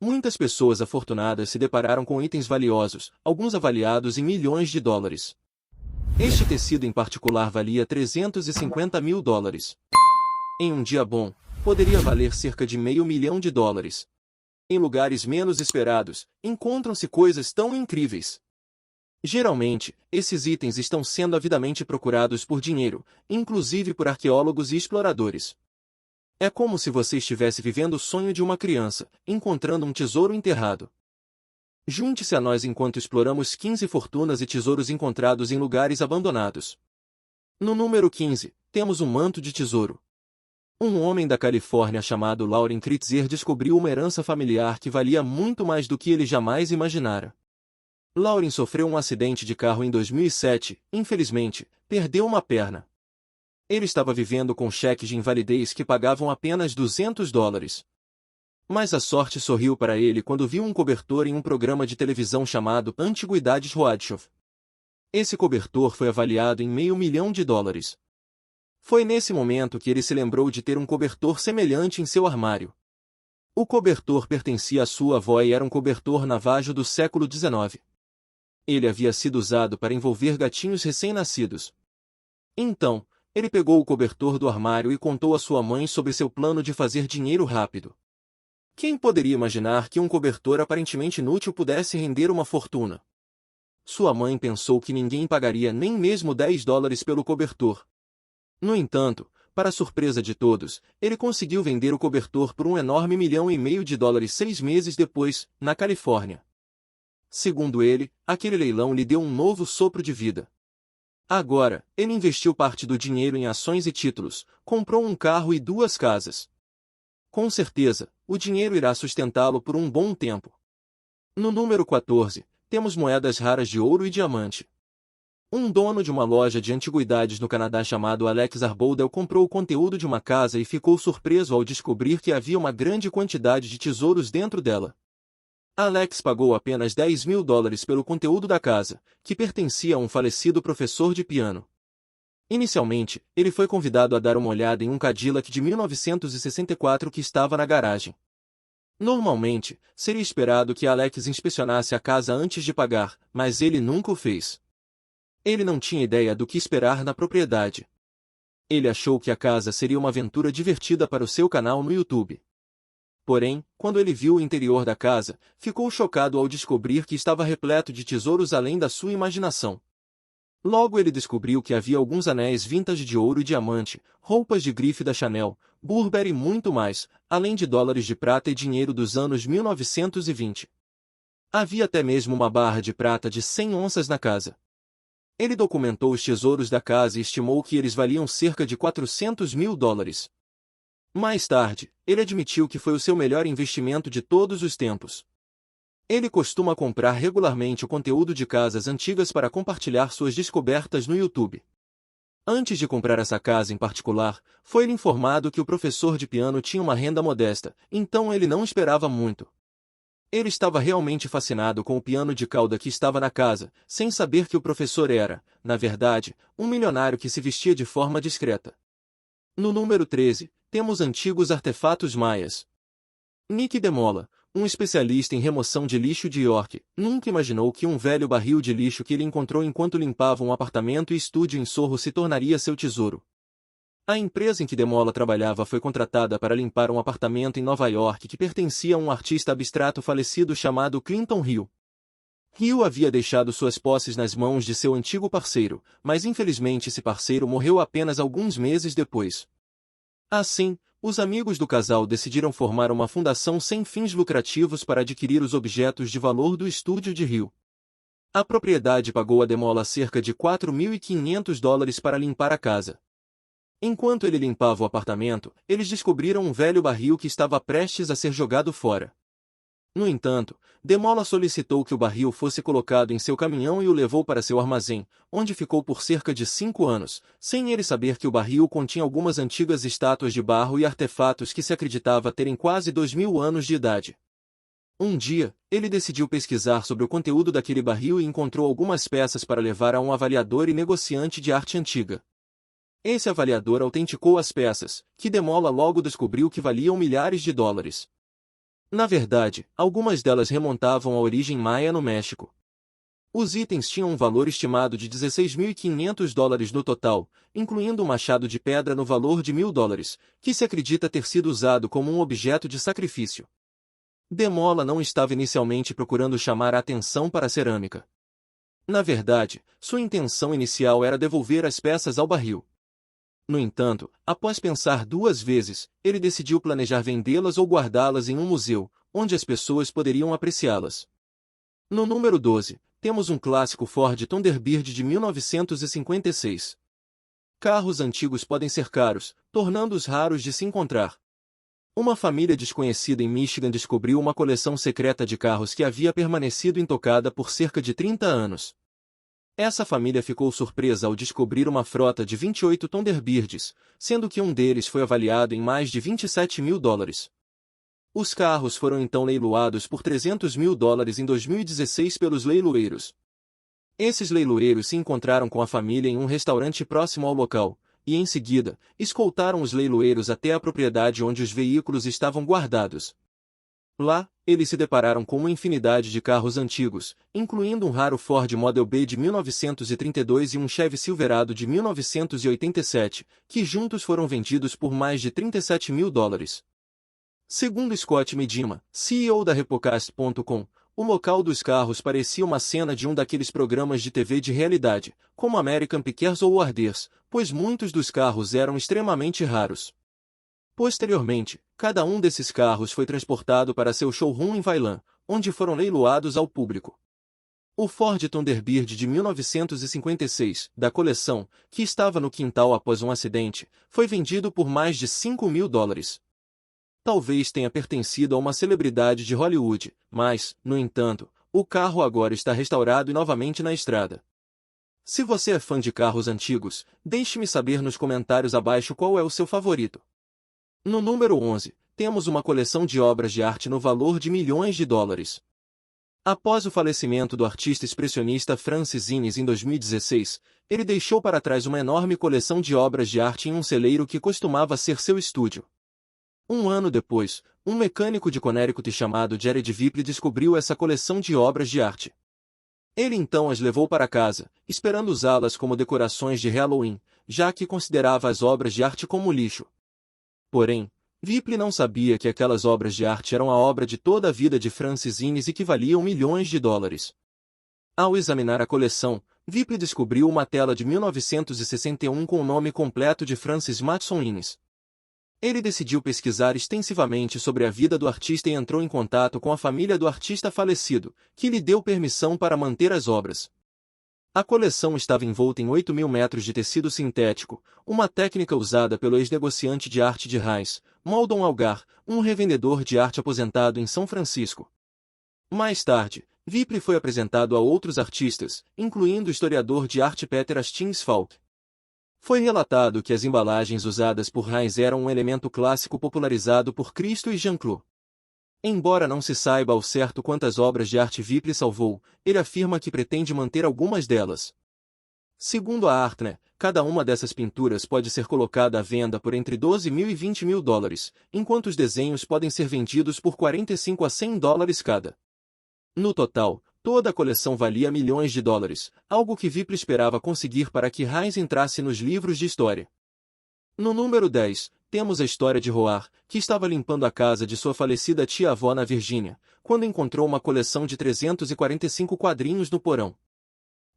Muitas pessoas afortunadas se depararam com itens valiosos, alguns avaliados em milhões de dólares. Este tecido em particular valia 350 mil dólares. Em um dia bom, poderia valer cerca de meio milhão de dólares. Em lugares menos esperados, encontram-se coisas tão incríveis. Geralmente, esses itens estão sendo avidamente procurados por dinheiro, inclusive por arqueólogos e exploradores. É como se você estivesse vivendo o sonho de uma criança, encontrando um tesouro enterrado. Junte-se a nós enquanto exploramos 15 fortunas e tesouros encontrados em lugares abandonados. No número 15, temos um manto de tesouro. Um homem da Califórnia chamado Lauren Kritzer descobriu uma herança familiar que valia muito mais do que ele jamais imaginara. Lauren sofreu um acidente de carro em 2007, infelizmente, perdeu uma perna. Ele estava vivendo com cheques de invalidez que pagavam apenas $200. Mas a sorte sorriu para ele quando viu um cobertor em um programa de televisão chamado Antiguidades Roadshow. Esse cobertor foi avaliado em $500 mil. Foi nesse momento que ele se lembrou de ter um cobertor semelhante em seu armário. O cobertor pertencia à sua avó e era um cobertor navajo do século XIX. Ele havia sido usado para envolver gatinhos recém-nascidos. Então, ele pegou o cobertor do armário e contou à sua mãe sobre seu plano de fazer dinheiro rápido. Quem poderia imaginar que um cobertor aparentemente inútil pudesse render uma fortuna? Sua mãe pensou que ninguém pagaria nem mesmo $10 pelo cobertor. No entanto, para surpresa de todos, ele conseguiu vender o cobertor por um enorme $1,5 milhão 6 meses depois, na Califórnia. Segundo ele, aquele leilão lhe deu um novo sopro de vida. Agora, ele investiu parte do dinheiro em ações e títulos, comprou um carro e 2 casas. Com certeza, o dinheiro irá sustentá-lo por um bom tempo. No número 14, temos moedas raras de ouro e diamante. Um dono de uma loja de antiguidades no Canadá chamado Alex Arboldel comprou o conteúdo de uma casa e ficou surpreso ao descobrir que havia uma grande quantidade de tesouros dentro dela. Alex pagou apenas $10 mil pelo conteúdo da casa, que pertencia a um falecido professor de piano. Inicialmente, ele foi convidado a dar uma olhada em um Cadillac de 1964 que estava na garagem. Normalmente, seria esperado que Alex inspecionasse a casa antes de pagar, mas ele nunca o fez. Ele não tinha ideia do que esperar na propriedade. Ele achou que a casa seria uma aventura divertida para o seu canal no YouTube. Porém, quando ele viu o interior da casa, ficou chocado ao descobrir que estava repleto de tesouros além da sua imaginação. Logo ele descobriu que havia alguns anéis vintage de ouro e diamante, roupas de grife da Chanel, Burberry e muito mais, além de dólares de prata e dinheiro dos anos 1920. Havia até mesmo uma barra de prata de 100 onças na casa. Ele documentou os tesouros da casa e estimou que eles valiam cerca de $400 mil. Mais tarde, ele admitiu que foi o seu melhor investimento de todos os tempos. Ele costuma comprar regularmente o conteúdo de casas antigas para compartilhar suas descobertas no YouTube. Antes de comprar essa casa em particular, foi-lhe informado que o professor de piano tinha uma renda modesta, então ele não esperava muito. Ele estava realmente fascinado com o piano de cauda que estava na casa, sem saber que o professor era, na verdade, um milionário que se vestia de forma discreta. No número 13, temos antigos artefatos maias. Nick Demola, um especialista em remoção de lixo de York, nunca imaginou que um velho barril de lixo que ele encontrou enquanto limpava um apartamento e estúdio em Sorro se tornaria seu tesouro. A empresa em que Demola trabalhava foi contratada para limpar um apartamento em Nova York que pertencia a um artista abstrato falecido chamado Clinton Hill. Hill havia deixado suas posses nas mãos de seu antigo parceiro, mas infelizmente esse parceiro morreu apenas alguns meses depois. Assim, os amigos do casal decidiram formar uma fundação sem fins lucrativos para adquirir os objetos de valor do estúdio de Hill. A propriedade pagou a Demola cerca de $4.500 para limpar a casa. Enquanto ele limpava o apartamento, eles descobriram um velho barril que estava prestes a ser jogado fora. No entanto, Demola solicitou que o barril fosse colocado em seu caminhão e o levou para seu armazém, onde ficou por cerca de 5 anos, sem ele saber que o barril continha algumas antigas estátuas de barro e artefatos que se acreditava terem quase 2.000 anos de idade. Um dia, ele decidiu pesquisar sobre o conteúdo daquele barril e encontrou algumas peças para levar a um avaliador e negociante de arte antiga. Esse avaliador autenticou as peças, que Demola logo descobriu que valiam milhares de dólares. Na verdade, algumas delas remontavam à origem maia no México. Os itens tinham um valor estimado de $16.500 no total, incluindo um machado de pedra no valor de $1.000, que se acredita ter sido usado como um objeto de sacrifício. Demola não estava inicialmente procurando chamar a atenção para a cerâmica. Na verdade, sua intenção inicial era devolver as peças ao barril. No entanto, após pensar duas vezes, ele decidiu planejar vendê-las ou guardá-las em um museu, onde as pessoas poderiam apreciá-las. No número 12, temos um clássico Ford Thunderbird de 1956. Carros antigos podem ser caros, tornando-os raros de se encontrar. Uma família desconhecida em Michigan descobriu uma coleção secreta de carros que havia permanecido intocada por cerca de 30 anos. Essa família ficou surpresa ao descobrir uma frota de 28 Thunderbirds, sendo que um deles foi avaliado em mais de $27.000. Os carros foram então leiloados por $300.000 em 2016 pelos leiloeiros. Esses leiloeiros se encontraram com a família em um restaurante próximo ao local, e em seguida, escoltaram os leiloeiros até a propriedade onde os veículos estavam guardados. Lá, eles se depararam com uma infinidade de carros antigos, incluindo um raro Ford Model B de 1932 e um Chevy Silverado de 1987, que juntos foram vendidos por mais de $37.000. Segundo Scott Medina, CEO da Repocast.com, o local dos carros parecia uma cena de um daqueles programas de TV de realidade, como American Pickers ou Warders, pois muitos dos carros eram extremamente raros. Posteriormente, cada um desses carros foi transportado para seu showroom em Vailan, onde foram leiloados ao público. O Ford Thunderbird de 1956, da coleção, que estava no quintal após um acidente, foi vendido por mais de $5.000. Talvez tenha pertencido a uma celebridade de Hollywood, mas, no entanto, o carro agora está restaurado e novamente na estrada. Se você é fã de carros antigos, deixe-me saber nos comentários abaixo qual é o seu favorito. No número 11, temos uma coleção de obras de arte no valor de milhões de dólares. Após o falecimento do artista expressionista Francis Innes em 2016, ele deixou para trás uma enorme coleção de obras de arte em um celeiro que costumava ser seu estúdio. Um ano depois, um mecânico de Connecticut chamado Jared Viple descobriu essa coleção de obras de arte. Ele então as levou para casa, esperando usá-las como decorações de Halloween, já que considerava as obras de arte como lixo. Porém, Viple não sabia que aquelas obras de arte eram a obra de toda a vida de Francis Innes e que valiam milhões de dólares. Ao examinar a coleção, Viple descobriu uma tela de 1961 com o nome completo de Francis Matson Innes. Ele decidiu pesquisar extensivamente sobre a vida do artista e entrou em contato com a família do artista falecido, que lhe deu permissão para manter as obras. A coleção estava envolta em 8.000 metros de tecido sintético, uma técnica usada pelo ex-negociante de arte de Hayes, Maldon Algar, um revendedor de arte aposentado em São Francisco. Mais tarde, Viple foi apresentado a outros artistas, incluindo o historiador de arte Peter Astins Falk. Foi relatado que as embalagens usadas por Hayes eram um elemento clássico popularizado por Cristo e Jean-Claude. Embora não se saiba ao certo quantas obras de arte Viple salvou, ele afirma que pretende manter algumas delas. Segundo a Artnet, cada uma dessas pinturas pode ser colocada à venda por entre $12.000 e $20.000, enquanto os desenhos podem ser vendidos por $45 a $100 cada. No total, toda a coleção valia milhões de dólares, algo que Viple esperava conseguir para que Hayes entrasse nos livros de história. No número 10, temos a história de Roar, que estava limpando a casa de sua falecida tia-avó na Virgínia, quando encontrou uma coleção de 345 quadrinhos no porão.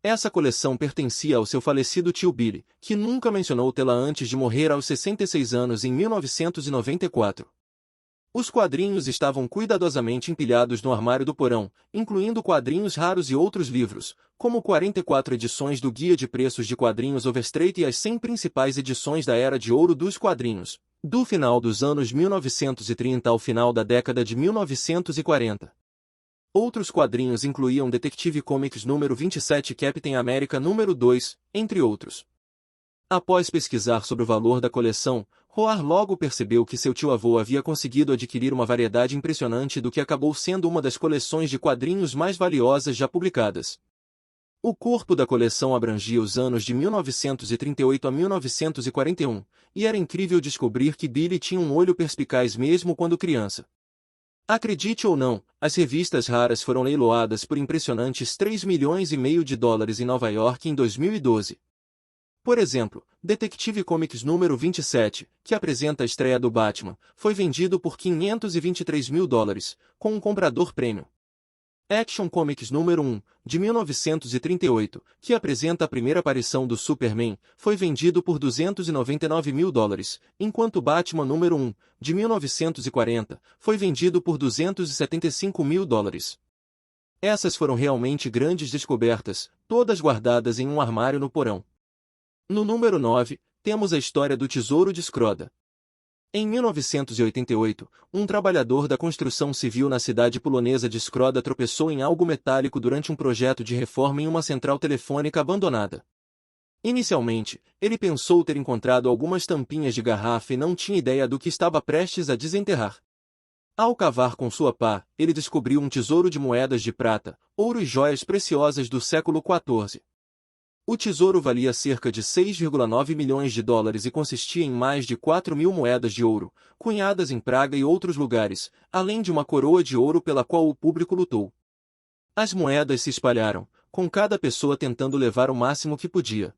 Essa coleção pertencia ao seu falecido tio Billy, que nunca mencionou tê-la antes de morrer aos 66 anos em 1994. Os quadrinhos estavam cuidadosamente empilhados no armário do porão, incluindo quadrinhos raros e outros livros, como 44 edições do Guia de Preços de Quadrinhos Overstreet e as 100 principais edições da Era de Ouro dos Quadrinhos, do final dos anos 1930 ao final da década de 1940. Outros quadrinhos incluíam Detective Comics número 27 e Captain America número 2, entre outros. Após pesquisar sobre o valor da coleção, Roar logo percebeu que seu tio-avô havia conseguido adquirir uma variedade impressionante do que acabou sendo uma das coleções de quadrinhos mais valiosas já publicadas. O corpo da coleção abrangia os anos de 1938 a 1941, e era incrível descobrir que Billy tinha um olho perspicaz mesmo quando criança. Acredite ou não, as revistas raras foram leiloadas por impressionantes 3,5 milhões em Nova York em 2012. Por exemplo, Detective Comics número 27, que apresenta a estreia do Batman, foi vendido por 523 mil dólares, com um comprador prêmio. Action Comics número 1, de 1938, que apresenta a primeira aparição do Superman, foi vendido por 299 mil dólares, enquanto Batman número 1, de 1940, foi vendido por 275 mil dólares. Essas foram realmente grandes descobertas, todas guardadas em um armário no porão. No número 9, temos a história do Tesouro de Scroda. Em 1988, um trabalhador da construção civil na cidade polonesa de Skroda tropeçou em algo metálico durante um projeto de reforma em uma central telefônica abandonada. Inicialmente, ele pensou ter encontrado algumas tampinhas de garrafa e não tinha ideia do que estava prestes a desenterrar. Ao cavar com sua pá, ele descobriu um tesouro de moedas de prata, ouro e joias preciosas do século XIV. O tesouro valia cerca de 6,9 milhões de dólares e consistia em mais de 4.000 moedas de ouro, cunhadas em Praga e outros lugares, além de uma coroa de ouro pela qual o público lutou. As moedas se espalharam, com cada pessoa tentando levar o máximo que podia.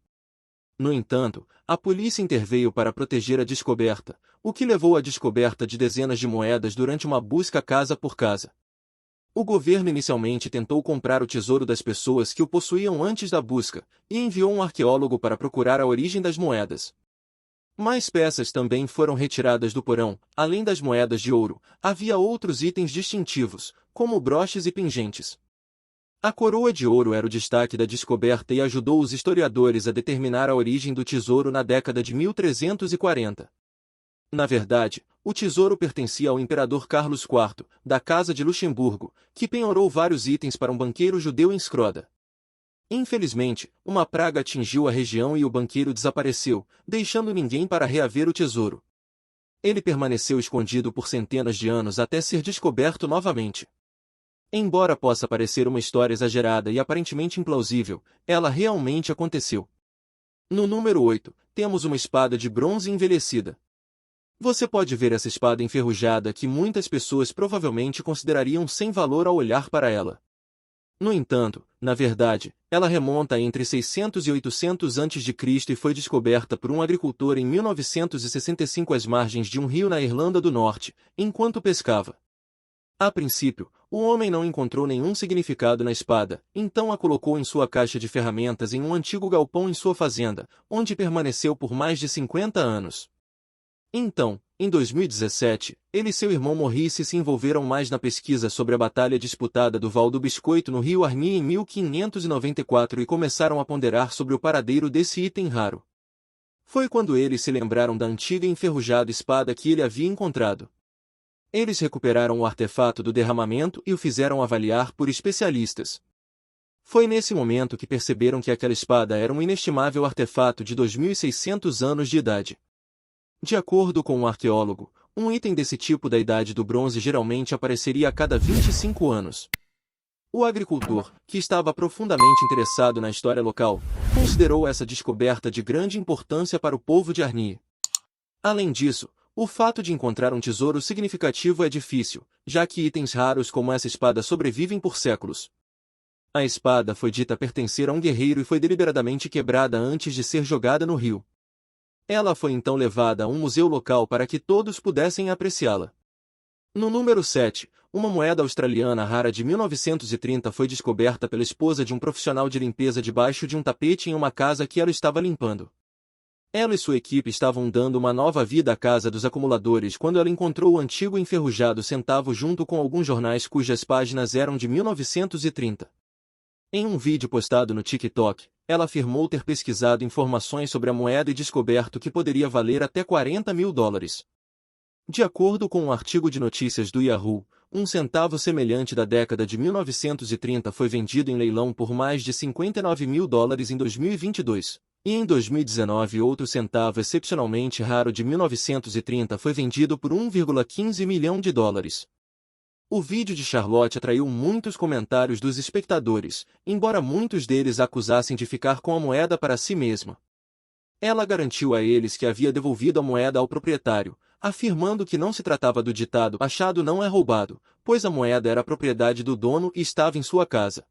No entanto, a polícia interveio para proteger a descoberta, o que levou à descoberta de dezenas de moedas durante uma busca casa por casa. O governo inicialmente tentou comprar o tesouro das pessoas que o possuíam antes da busca, e enviou um arqueólogo para procurar a origem das moedas. Mais peças também foram retiradas do porão, além das moedas de ouro, havia outros itens distintivos, como broches e pingentes. A coroa de ouro era o destaque da descoberta e ajudou os historiadores a determinar a origem do tesouro na década de 1340. Na verdade, o tesouro pertencia ao imperador Carlos IV, da Casa de Luxemburgo, que penhorou vários itens para um banqueiro judeu em Skroda. Infelizmente, uma praga atingiu a região e o banqueiro desapareceu, deixando ninguém para reaver o tesouro. Ele permaneceu escondido por centenas de anos até ser descoberto novamente. Embora possa parecer uma história exagerada e aparentemente implausível, ela realmente aconteceu. No número 8, temos uma espada de bronze envelhecida. Você pode ver essa espada enferrujada que muitas pessoas provavelmente considerariam sem valor ao olhar para ela. No entanto, na verdade, ela remonta entre 600 e 800 a.C. e foi descoberta por um agricultor em 1965 às margens de um rio na Irlanda do Norte, enquanto pescava. A princípio, o homem não encontrou nenhum significado na espada, então a colocou em sua caixa de ferramentas em um antigo galpão em sua fazenda, onde permaneceu por mais de 50 anos. Então, em 2017, ele e seu irmão Maurice se envolveram mais na pesquisa sobre a batalha disputada do Val do Biscoito no rio Arny em 1594 e começaram a ponderar sobre o paradeiro desse item raro. Foi quando eles se lembraram da antiga e enferrujada espada que ele havia encontrado. Eles recuperaram o artefato do derramamento e o fizeram avaliar por especialistas. Foi nesse momento que perceberam que aquela espada era um inestimável artefato de 2.600 anos de idade. De acordo com um arqueólogo, um item desse tipo da Idade do Bronze geralmente apareceria a cada 25 anos. O agricultor, que estava profundamente interessado na história local, considerou essa descoberta de grande importância para o povo de Arny. Além disso, o fato de encontrar um tesouro significativo é difícil, já que itens raros como essa espada sobrevivem por séculos. A espada foi dita pertencer a um guerreiro e foi deliberadamente quebrada antes de ser jogada no rio. Ela foi então levada a um museu local para que todos pudessem apreciá-la. No número 7, uma moeda australiana rara de 1930 foi descoberta pela esposa de um profissional de limpeza debaixo de um tapete em uma casa que ela estava limpando. Ela e sua equipe estavam dando uma nova vida à casa dos acumuladores quando ela encontrou o antigo enferrujado centavo junto com alguns jornais cujas páginas eram de 1930. Em um vídeo postado no TikTok, ela afirmou ter pesquisado informações sobre a moeda e descoberto que poderia valer até 40 mil dólares. De acordo com um artigo de notícias do Yahoo, um centavo semelhante da década de 1930 foi vendido em leilão por mais de 59 mil dólares em 2022, e em 2019 outro centavo excepcionalmente raro de 1930 foi vendido por 1,15 milhão de dólares. O vídeo de Charlotte atraiu muitos comentários dos espectadores, embora muitos deles a acusassem de ficar com a moeda para si mesma. Ela garantiu a eles que havia devolvido a moeda ao proprietário, afirmando que não se tratava do ditado "achado não é roubado", pois a moeda era propriedade do dono e estava em sua casa.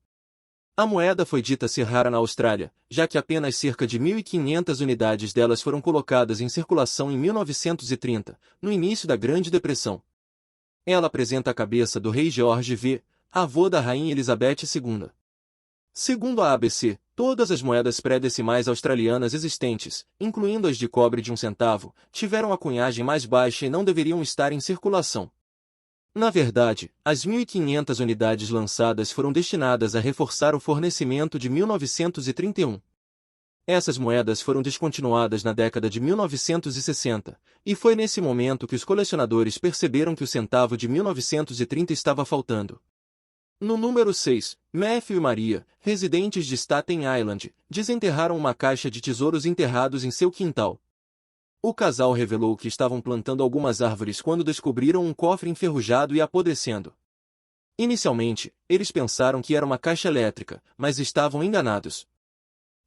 A moeda foi dita ser rara na Austrália, já que apenas cerca de 1.500 unidades delas foram colocadas em circulação em 1930, no início da Grande Depressão. Ela apresenta a cabeça do rei George V, avô da rainha Elizabeth II. Segundo a ABC, todas as moedas pré-decimais australianas existentes, incluindo as de cobre de 1 centavo, tiveram a cunhagem mais baixa e não deveriam estar em circulação. Na verdade, as 1.500 unidades lançadas foram destinadas a reforçar o fornecimento de 1931. Essas moedas foram descontinuadas na década de 1960, e foi nesse momento que os colecionadores perceberam que o centavo de 1930 estava faltando. No número 6, Matthew e Maria, residentes de Staten Island, desenterraram uma caixa de tesouros enterrados em seu quintal. O casal revelou que estavam plantando algumas árvores quando descobriram um cofre enferrujado e apodrecendo. Inicialmente, eles pensaram que era uma caixa elétrica, mas estavam enganados.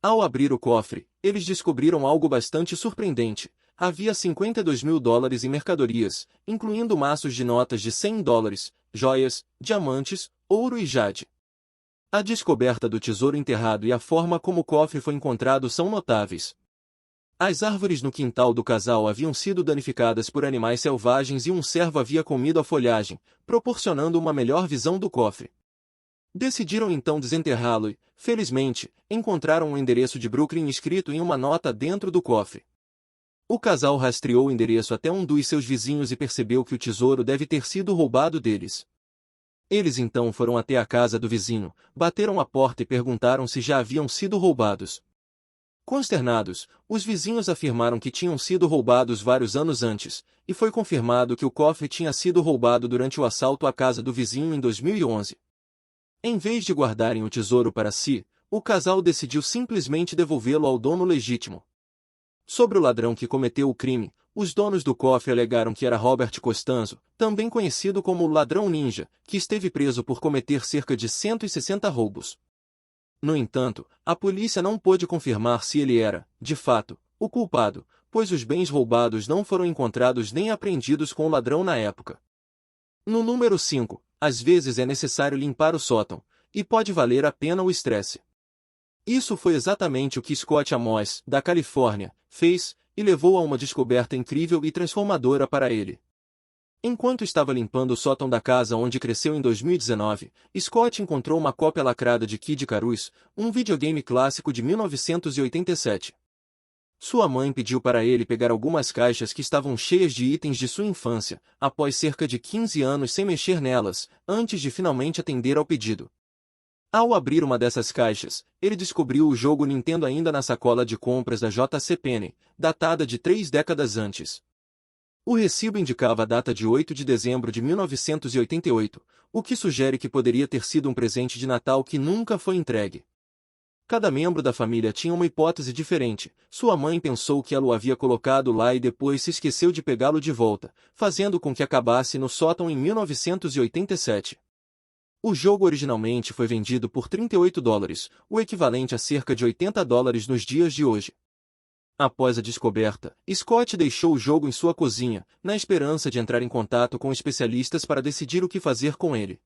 Ao abrir o cofre, eles descobriram algo bastante surpreendente. Havia 52 mil dólares em mercadorias, incluindo maços de notas de 100 dólares, joias, diamantes, ouro e jade. A descoberta do tesouro enterrado e a forma como o cofre foi encontrado são notáveis. As árvores no quintal do casal haviam sido danificadas por animais selvagens e um cervo havia comido a folhagem, proporcionando uma melhor visão do cofre. Decidiram então desenterrá-lo e, felizmente, encontraram um endereço de Brooklyn escrito em uma nota dentro do cofre. O casal rastreou o endereço até um dos seus vizinhos e percebeu que o tesouro deve ter sido roubado deles. Eles então foram até a casa do vizinho, bateram a porta e perguntaram se já haviam sido roubados. Consternados, os vizinhos afirmaram que tinham sido roubados vários anos antes, e foi confirmado que o cofre tinha sido roubado durante o assalto à casa do vizinho em 2011. Em vez de guardarem o tesouro para si, o casal decidiu simplesmente devolvê-lo ao dono legítimo. Sobre o ladrão que cometeu o crime, os donos do cofre alegaram que era Robert Costanzo, também conhecido como o Ladrão Ninja, que esteve preso por cometer cerca de 160 roubos. No entanto, a polícia não pôde confirmar se ele era, de fato, o culpado, pois os bens roubados não foram encontrados nem apreendidos com o ladrão na época. No número 5, às vezes é necessário limpar o sótão, e pode valer a pena o estresse. Isso foi exatamente o que Scott Amos, da Califórnia, fez, e levou a uma descoberta incrível e transformadora para ele. Enquanto estava limpando o sótão da casa onde cresceu em 2019, Scott encontrou uma cópia lacrada de Kid Icarus, um videogame clássico de 1987. Sua mãe pediu para ele pegar algumas caixas que estavam cheias de itens de sua infância, após cerca de 15 anos sem mexer nelas, antes de finalmente atender ao pedido. Ao abrir uma dessas caixas, ele descobriu o jogo Nintendo ainda na sacola de compras da JCPenney, datada de 3 décadas antes. O recibo indicava a data de 8 de dezembro de 1988, o que sugere que poderia ter sido um presente de Natal que nunca foi entregue. Cada membro da família tinha uma hipótese diferente. Sua mãe pensou que ela o havia colocado lá e depois se esqueceu de pegá-lo de volta, fazendo com que acabasse no sótão em 1987. O jogo originalmente foi vendido por 38 dólares, o equivalente a cerca de 80 dólares nos dias de hoje. Após a descoberta, Scott deixou o jogo em sua cozinha, na esperança de entrar em contato com especialistas para decidir o que fazer com ele.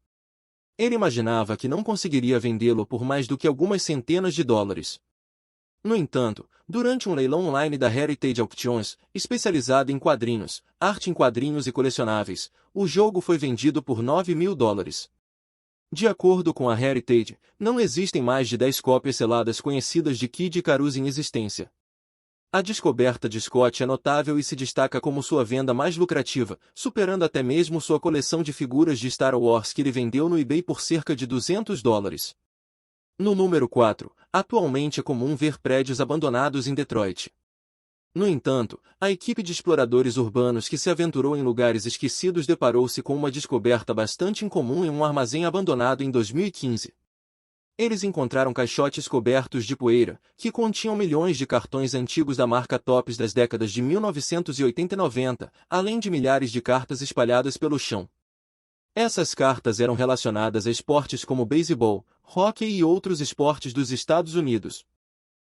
Ele imaginava que não conseguiria vendê-lo por mais do que algumas centenas de dólares. No entanto, durante um leilão online da Heritage Auctions, especializada em quadrinhos, arte em quadrinhos e colecionáveis, o jogo foi vendido por 9 mil dólares. De acordo com a Heritage, não existem mais de 10 cópias seladas conhecidas de Kid Icarus em existência. A descoberta de Scott é notável e se destaca como sua venda mais lucrativa, superando até mesmo sua coleção de figuras de Star Wars que ele vendeu no eBay por cerca de 200 dólares. No número 4, atualmente é comum ver prédios abandonados em Detroit. No entanto, a equipe de exploradores urbanos que se aventurou em lugares esquecidos deparou-se com uma descoberta bastante incomum em um armazém abandonado em 2015. Eles encontraram caixotes cobertos de poeira, que continham milhões de cartões antigos da marca Topps das décadas de 1980 e 90, além de milhares de cartas espalhadas pelo chão. Essas cartas eram relacionadas a esportes como beisebol, hóquei e outros esportes dos Estados Unidos.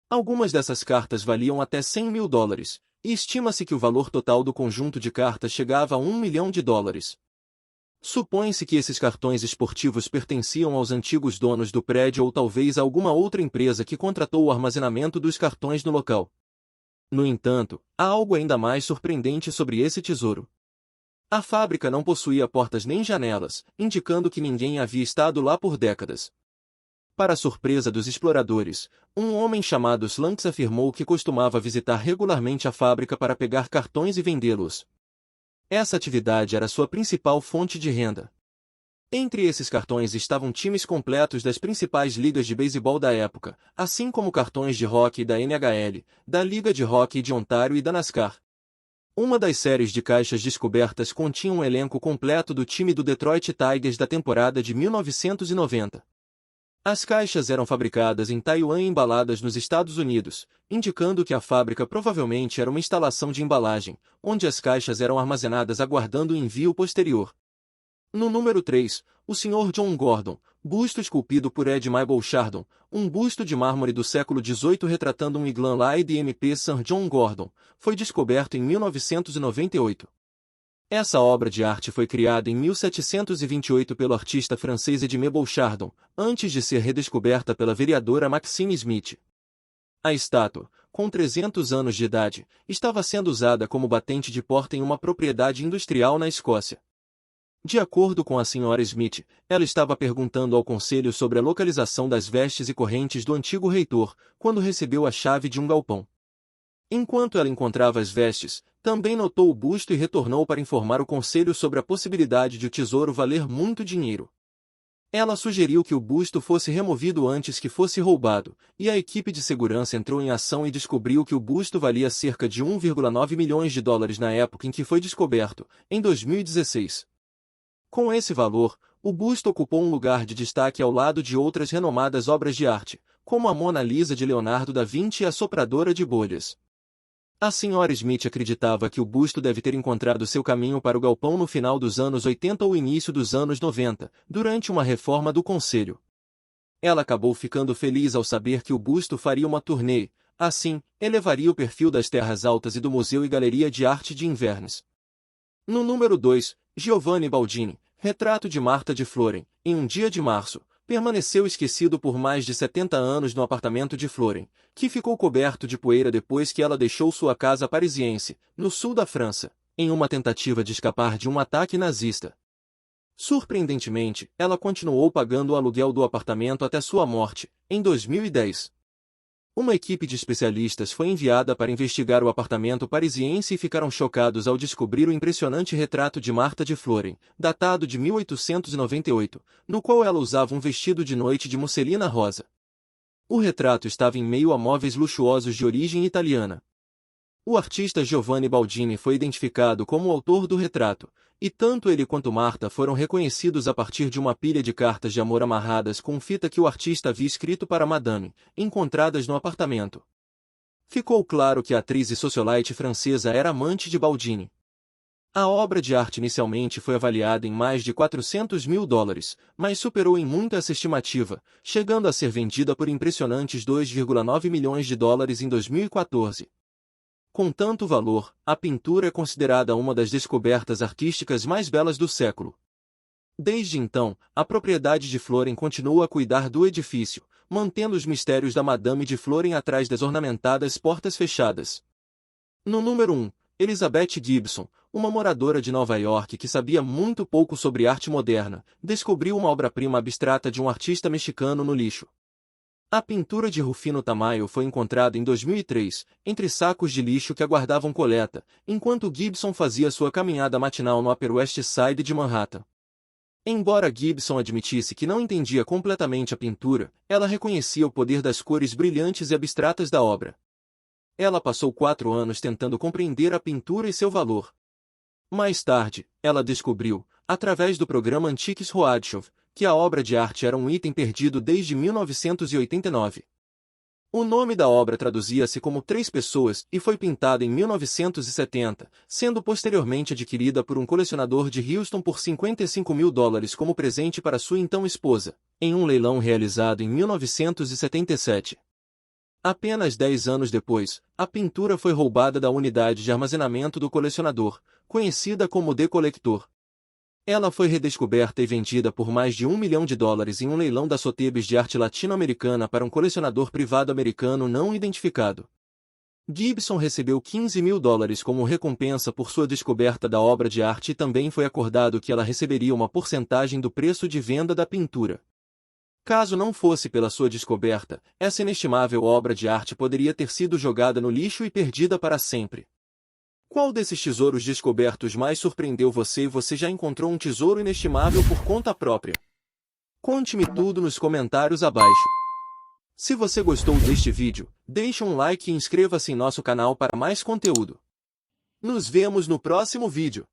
Algumas dessas cartas valiam até 100 mil dólares, e estima-se que o valor total do conjunto de cartas chegava a 1 milhão de dólares. Supõe-se que esses cartões esportivos pertenciam aos antigos donos do prédio ou talvez a alguma outra empresa que contratou o armazenamento dos cartões no local. No entanto, há algo ainda mais surpreendente sobre esse tesouro. A fábrica não possuía portas nem janelas, indicando que ninguém havia estado lá por décadas. Para a surpresa dos exploradores, um homem chamado Slunks afirmou que costumava visitar regularmente a fábrica para pegar cartões e vendê-los. Essa atividade era sua principal fonte de renda. Entre esses cartões estavam times completos das principais ligas de beisebol da época, assim como cartões de hóquei da NHL, da Liga de Hóquei de Ontário e da NASCAR. Uma das séries de caixas descobertas continha um elenco completo do time do Detroit Tigers da temporada de 1990. As caixas eram fabricadas em Taiwan e embaladas nos Estados Unidos, indicando que a fábrica provavelmente era uma instalação de embalagem, onde as caixas eram armazenadas aguardando o envio posterior. No número 3, o Sr. John Gordon, busto esculpido por Ed Mabel Chardon, um busto de mármore do século XVIII retratando um Iglan Laird MP Sir John Gordon, foi descoberto em 1998. Essa obra de arte foi criada em 1728 pelo artista francês Edmé Bouchardon, antes de ser redescoberta pela vereadora Maxine Smith. A estátua, com 300 anos de idade, estava sendo usada como batente de porta em uma propriedade industrial na Escócia. De acordo com a Sra. Smith, ela estava perguntando ao conselho sobre a localização das vestes e correntes do antigo reitor, quando recebeu a chave de um galpão. Enquanto ela encontrava as vestes, também notou o busto e retornou para informar o conselho sobre a possibilidade de o tesouro valer muito dinheiro. Ela sugeriu que o busto fosse removido antes que fosse roubado, e a equipe de segurança entrou em ação e descobriu que o busto valia cerca de 1,9 milhões de dólares na época em que foi descoberto, em 2016. Com esse valor, o busto ocupou um lugar de destaque ao lado de outras renomadas obras de arte, como a Mona Lisa de Leonardo da Vinci e a Sopradora de Bolhas. A Sra. Smith acreditava que o busto deve ter encontrado seu caminho para o galpão no final dos anos 80 ou início dos anos 90, durante uma reforma do conselho. Ela acabou ficando feliz ao saber que o busto faria uma turnê, assim, elevaria o perfil das terras altas e do Museu e Galeria de Arte de Inverness. No número 2, Giovanni Baldini, retrato de Marta de Floren, em um dia de março, permaneceu esquecido por mais de 70 anos no apartamento de Floren, que ficou coberto de poeira depois que ela deixou sua casa parisiense, no sul da França, em uma tentativa de escapar de um ataque nazista. Surpreendentemente, ela continuou pagando o aluguel do apartamento até sua morte, em 2010. Uma equipe de especialistas foi enviada para investigar o apartamento parisiense e ficaram chocados ao descobrir o impressionante retrato de Marta de Floren, datado de 1898, no qual ela usava um vestido de noite de musselina rosa. O retrato estava em meio a móveis luxuosos de origem italiana. O artista Giovanni Baldini foi identificado como o autor do retrato, e tanto ele quanto Marta foram reconhecidos a partir de uma pilha de cartas de amor amarradas com fita que o artista havia escrito para Madame, encontradas no apartamento. Ficou claro que a atriz e socialite francesa era amante de Baldini. A obra de arte inicialmente foi avaliada em mais de 400 mil dólares, mas superou em muito essa estimativa, chegando a ser vendida por impressionantes 2,9 milhões de dólares em 2014. Com tanto valor, a pintura é considerada uma das descobertas artísticas mais belas do século. Desde então, a propriedade de Floren continua a cuidar do edifício, mantendo os mistérios da Madame de Floren atrás das ornamentadas portas fechadas. No número 1, Elizabeth Gibson, uma moradora de Nova York que sabia muito pouco sobre arte moderna, descobriu uma obra-prima abstrata de um artista mexicano no lixo. A pintura de Rufino Tamayo foi encontrada em 2003, entre sacos de lixo que aguardavam coleta, enquanto Gibson fazia sua caminhada matinal no Upper West Side de Manhattan. Embora Gibson admitisse que não entendia completamente a pintura, ela reconhecia o poder das cores brilhantes e abstratas da obra. Ela passou 4 anos tentando compreender a pintura e seu valor. Mais tarde, ela descobriu, através do programa Antiques Roadshow, que a obra de arte era um item perdido desde 1989. O nome da obra traduzia-se como Três Pessoas e foi pintada em 1970, sendo posteriormente adquirida por um colecionador de Houston por 55 mil dólares como presente para sua então esposa, em um leilão realizado em 1977. Apenas 10 anos depois, a pintura foi roubada da unidade de armazenamento do colecionador, conhecida como The Collector. Ela foi redescoberta e vendida por mais de US$ 1 milhão em um leilão da Sotheby's de arte latino-americana para um colecionador privado americano não identificado. Gibson recebeu US$ 15 mil como recompensa por sua descoberta da obra de arte e também foi acordado que ela receberia uma porcentagem do preço de venda da pintura. Caso não fosse pela sua descoberta, essa inestimável obra de arte poderia ter sido jogada no lixo e perdida para sempre. Qual desses tesouros descobertos mais surpreendeu você e você já encontrou um tesouro inestimável por conta própria? Conte-me tudo nos comentários abaixo. Se você gostou deste vídeo, deixe um like e inscreva-se em nosso canal para mais conteúdo. Nos vemos no próximo vídeo.